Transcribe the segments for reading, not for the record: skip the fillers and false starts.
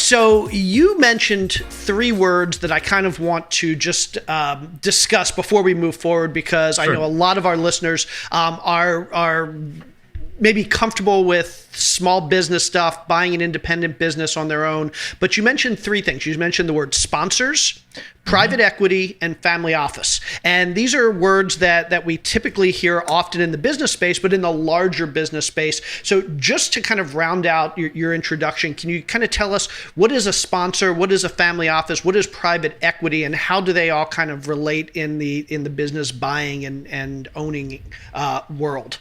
So you mentioned three words that I kind of want to just discuss before we move forward, because I know a lot of our listeners are maybe comfortable with small business stuff, buying an independent business on their own. But you mentioned three things. You mentioned the word sponsors, private equity, and family office. And these are words that we typically hear often in the business space, but in the larger business space. So just to kind of round out your introduction, can you kind of tell us what is a sponsor, what is a family office, what is private equity, and how do they all kind of relate in the business buying and owning world?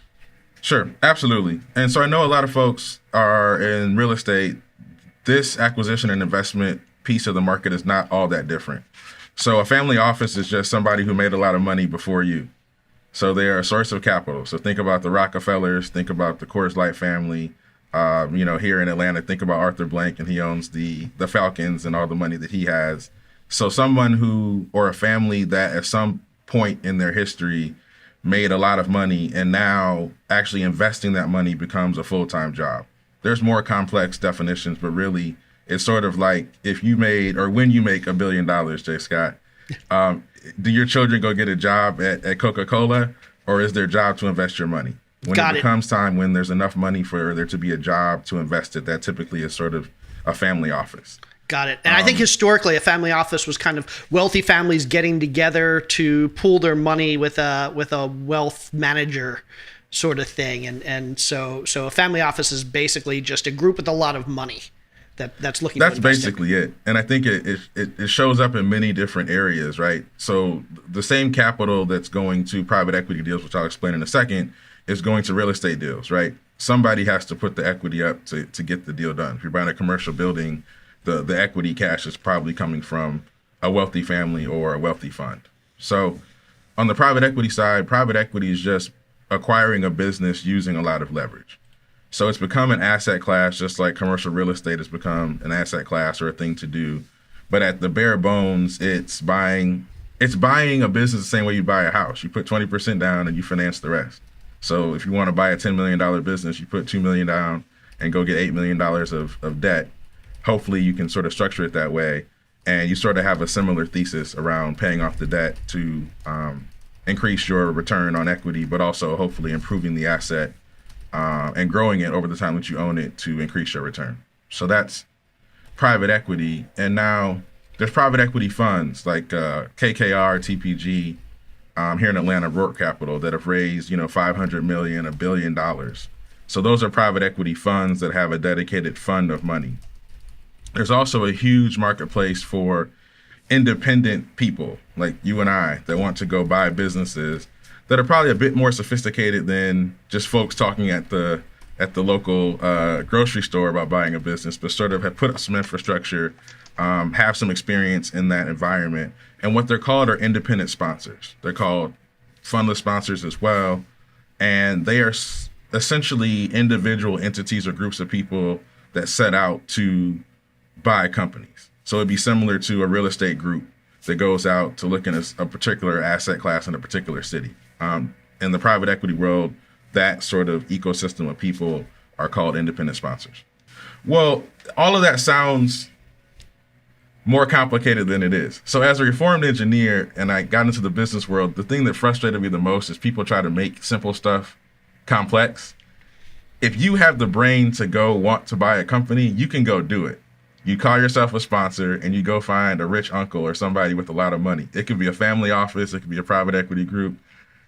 Sure, absolutely. And so I know a lot of folks are in real estate. This acquisition and investment piece of the market is not all that different. So a family office is just somebody who made a lot of money before you. So they're a source of capital. So think about the Rockefellers, think about the Coors Light family. Here in Atlanta, think about Arthur Blank, and he owns the Falcons and all the money that he has. So someone who, or a family that at some point in their history made a lot of money, and now actually investing that money becomes a full-time job. There's more complex definitions, but really it's sort of like if you made, or when you make $1 billion, Jay Scott, do your children go get a job at Coca-Cola, or is their job to invest your money? When it becomes time when there's enough money for there to be a job to invest it, that typically is sort of a family office. Got it. And I think historically a family office was kind of wealthy families getting together to pool their money with a wealth manager sort of thing. And so a family office is basically just a group with a lot of money that's looking to invest in. That's basically it. And I think it shows up in many different areas, right? So the same capital that's going to private equity deals, which I'll explain in a second, is going to real estate deals, right? Somebody has to put the equity up to get the deal done. If you're buying a commercial building, the equity cash is probably coming from a wealthy family or a wealthy fund. So on the private equity side, private equity is just acquiring a business using a lot of leverage. So it's become an asset class, just like commercial real estate has become an asset class or a thing to do. But at the bare bones, it's buying a business the same way you buy a house. You put 20% down and you finance the rest. So if you want to buy a $10 million business, you put $2 million down and go get $8 million of debt. Hopefully you can sort of structure it that way, and you sort of have a similar thesis around paying off the debt to increase your return on equity, but also hopefully improving the asset and growing it over the time that you own it to increase your return. So that's private equity. And now there's private equity funds like KKR, TPG, here in Atlanta, Rourke Capital, that have raised, $500 million, $1 billion. So those are private equity funds that have a dedicated fund of money. There's also a huge marketplace for independent people like you and I that want to go buy businesses that are probably a bit more sophisticated than just folks talking at the local grocery store about buying a business, but sort of have put up some infrastructure, have some experience in that environment. And what they're called are independent sponsors. They're called fundless sponsors as well. And they are essentially individual entities or groups of people that set out to buy companies. So it'd be similar to a real estate group that goes out to look in a particular asset class in a particular city. In the private equity world, that sort of ecosystem of people are called independent sponsors. Well, all of that sounds more complicated than it is. So as a reformed engineer, and I got into the business world, the thing that frustrated me the most is people try to make simple stuff complex. If you have the brain to go want to buy a company, you can go do it. You call yourself a sponsor and you go find a rich uncle or somebody with a lot of money. It could be a family office. It could be a private equity group.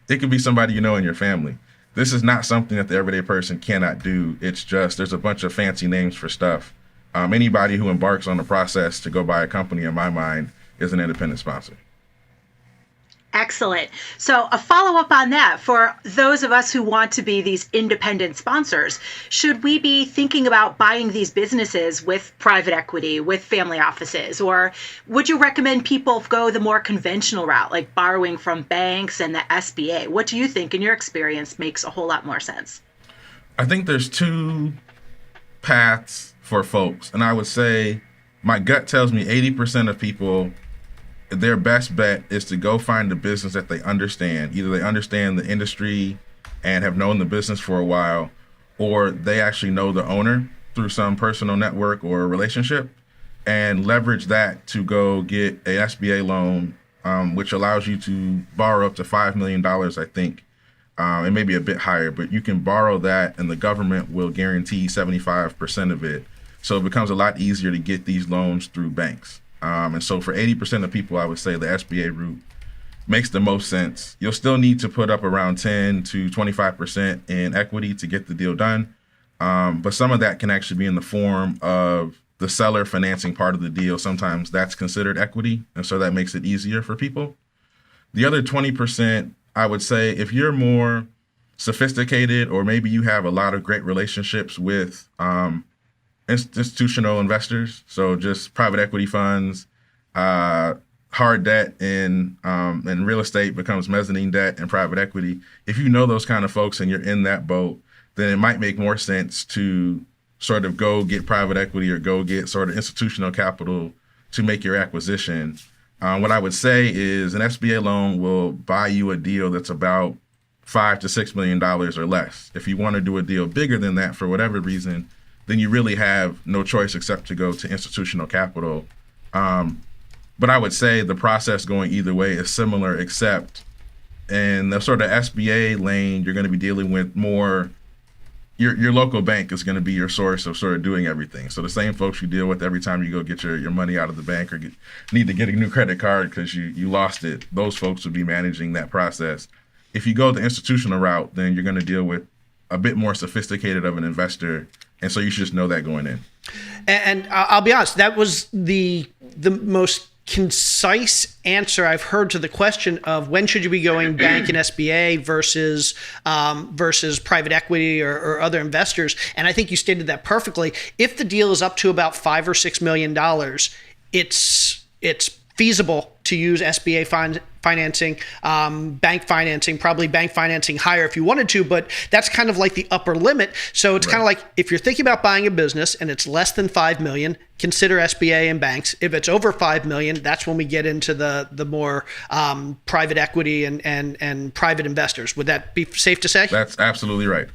It could be somebody you know in your family. This is not something that the everyday person cannot do. It's just there's a bunch of fancy names for stuff. Anybody who embarks on the process to go buy a company, in my mind, is an independent sponsor. Excellent. So a follow-up on that, for those of us who want to be these independent sponsors, should we be thinking about buying these businesses with private equity, with family offices, or would you recommend people go the more conventional route, like borrowing from banks and the SBA? What do you think, in your experience, makes a whole lot more sense? I think there's two paths for folks, and I would say my gut tells me 80% of people, their best bet is to go find a business that they understand. Either they understand the industry and have known the business for a while, or they actually know the owner through some personal network or relationship, and leverage that to go get a SBA loan, which allows you to borrow up to $5 million, I think. It may be a bit higher, but you can borrow that and the government will guarantee 75% of it. So it becomes a lot easier to get these loans through banks. And so for 80% of people, I would say the SBA route makes the most sense. You'll still need to put up around 10 to 25% in equity to get the deal done. But some of that can actually be in the form of the seller financing part of the deal. Sometimes that's considered equity. And so that makes it easier for people. The other 20%, I would say if you're more sophisticated or maybe you have a lot of great relationships with institutional investors, so just private equity funds, hard debt and real estate becomes mezzanine debt and private equity. If you know those kind of folks and you're in that boat, then it might make more sense to sort of go get private equity or go get sort of institutional capital to make your acquisition. What I would say is an SBA loan will buy you a deal that's about $5 to $6 million or less. If you want to do a deal bigger than that for whatever reason, then you really have no choice except to go to institutional capital. But I would say the process going either way is similar, except in the sort of SBA lane, you're going to be dealing with more. Your local bank is going to be your source of sort of doing everything. So the same folks you deal with every time you go get your money out of the bank or need to get a new credit card because you lost it, those folks would be managing that process. If you go the institutional route, then you're going to deal with a bit more sophisticated of an investor. And so you should just know that going in. And I'll be honest, that was the most concise answer I've heard to the question of when should you be going bank and SBA versus private equity or other investors. And I think you stated that perfectly. If the deal is up to about $5 or $6 million, it's feasible to use SBA financing, bank financing, probably bank financing higher if you wanted to, but that's kind of like the upper limit. So it's kind of like if you're thinking about buying a business and it's less than 5 million, consider SBA and banks. If it's over 5 million, that's when we get into the more private equity and private investors. Would that be safe to say? That's absolutely right.